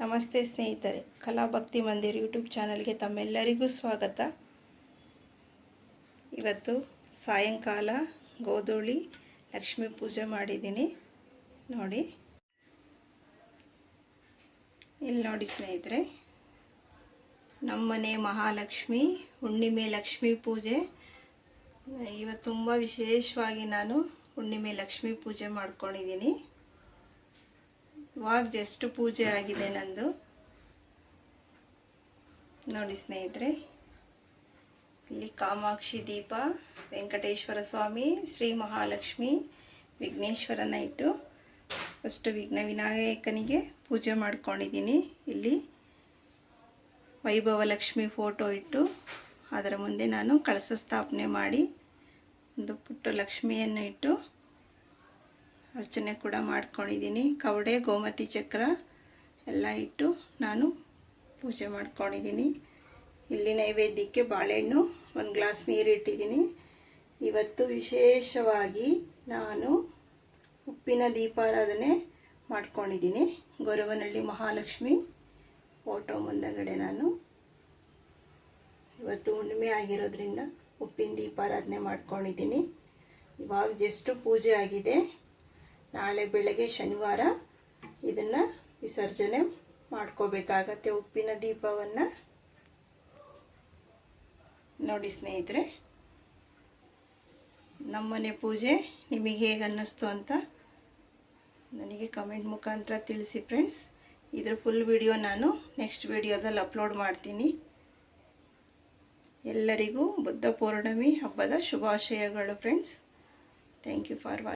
ನಮಸ್ತೆ ಸ್ನೇಹಿತರೆ, ಕಲಾ ಭಕ್ತಿ ಮಂದಿರ್ ಯೂಟ್ಯೂಬ್ ಚಾನಲ್ಗೆ ತಮ್ಮೆಲ್ಲರಿಗೂ ಸ್ವಾಗತ. ಇವತ್ತು ಸಾಯಂಕಾಲ ಗೋಧೂಳಿ ಲಕ್ಷ್ಮೀ ಪೂಜೆ ಮಾಡಿದ್ದೀನಿ. ನೋಡಿ, ಇಲ್ಲಿ ನೋಡಿ ಸ್ನೇಹಿತರೆ, ನಮ್ಮನೆ ಮಹಾಲಕ್ಷ್ಮಿ ಹುಣ್ಣಿಮೆ ಲಕ್ಷ್ಮೀ ಪೂಜೆ. ಇವತ್ತು ತುಂಬ ವಿಶೇಷವಾಗಿ ನಾನು ಹುಣ್ಣಿಮೆ ಲಕ್ಷ್ಮೀ ಪೂಜೆ ಮಾಡ್ಕೊಂಡಿದ್ದೀನಿ. ಇವಾಗ ಜಸ್ಟ್ ಪೂಜೆ ಆಗಿದೆ ನಂದು. ನೋಡಿ ಸ್ನೇಹಿತರೆ, ಇಲ್ಲಿ ಕಾಮಾಕ್ಷಿ ದೀಪ, ವೆಂಕಟೇಶ್ವರ ಸ್ವಾಮಿ, ಶ್ರೀ ಮಹಾಲಕ್ಷ್ಮಿ, ವಿಘ್ನೇಶ್ವರನ ಇಟ್ಟು ಫಸ್ಟ್ ವಿನಾಯಕನಿಗೆ ಪೂಜೆ ಮಾಡ್ಕೊಂಡಿದ್ದೀನಿ. ಇಲ್ಲಿ ವೈಭವ ಲಕ್ಷ್ಮಿ ಫೋಟೋ ಇಟ್ಟು ಅದರ ಮುಂದೆ ನಾನು ಕಳಶ ಸ್ಥಾಪನೆ ಮಾಡಿ ಒಂದು ಪುಟ್ಟ ಲಕ್ಷ್ಮಿಯನ್ನು ಇಟ್ಟು ಅರ್ಚನೆ ಕೂಡ ಮಾಡ್ಕೊಂಡಿದ್ದೀನಿ. ಕವಡೆ, ಗೋಮತಿ ಚಕ್ರ ಎಲ್ಲ ಇಟ್ಟು ನಾನು ಪೂಜೆ ಮಾಡ್ಕೊಂಡಿದ್ದೀನಿ. ಇಲ್ಲಿ ನೈವೇದ್ಯಕ್ಕೆ ಬಾಳೆಹಣ್ಣು, ಒಂದು ಗ್ಲಾಸ್ ನೀರು ಇಟ್ಟಿದ್ದೀನಿ. ಇವತ್ತು ವಿಶೇಷವಾಗಿ ನಾನು ಉಪ್ಪಿನ ದೀಪಾರಾಧನೆ ಮಾಡ್ಕೊಂಡಿದ್ದೀನಿ. ಗೊರವನಹಳ್ಳಿ ಮಹಾಲಕ್ಷ್ಮಿ ಫೋಟೋ ಮುಂದಗಡೆ ನಾನು ಇವತ್ತು ಹುಣ್ಣಿಮೆ ಆಗಿರೋದ್ರಿಂದ ಉಪ್ಪಿನ ದೀಪಾರಾಧನೆ ಮಾಡ್ಕೊಂಡಿದ್ದೀನಿ. ಇವಾಗ ಜಸ್ಟ್ ಪೂಜೆ ಆಗಿದೆ. ನಾಳೆ ಬೆಳಗ್ಗೆ ಶನಿವಾರ ಇದನ್ನು ವಿಸರ್ಜನೆ ಮಾಡ್ಕೋಬೇಕಾಗತ್ತೆ, ಉಪ್ಪಿನ ದೀಪವನ್ನು. ನೋಡಿ ಸ್ನೇಹಿತರೆ, ನಮ್ಮನೆ ಪೂಜೆ ನಿಮಗೆ ಹೇಗೆ ಅನ್ನಿಸ್ತು ಅಂತ ನನಗೆ ಕಮೆಂಟ್ ಮುಖಾಂತರ ತಿಳಿಸಿ ಫ್ರೆಂಡ್ಸ್. ಇದ್ರ ಫುಲ್ ವಿಡಿಯೋ ನಾನು ನೆಕ್ಸ್ಟ್ ವಿಡಿಯೋದಲ್ಲಿ ಅಪ್ಲೋಡ್ ಮಾಡ್ತೀನಿ. ಎಲ್ಲರಿಗೂ ಬುದ್ಧ ಪೌರ್ಣಮಿ ಹಬ್ಬದ ಶುಭಾಶಯಗಳು friends. Thank you for watching.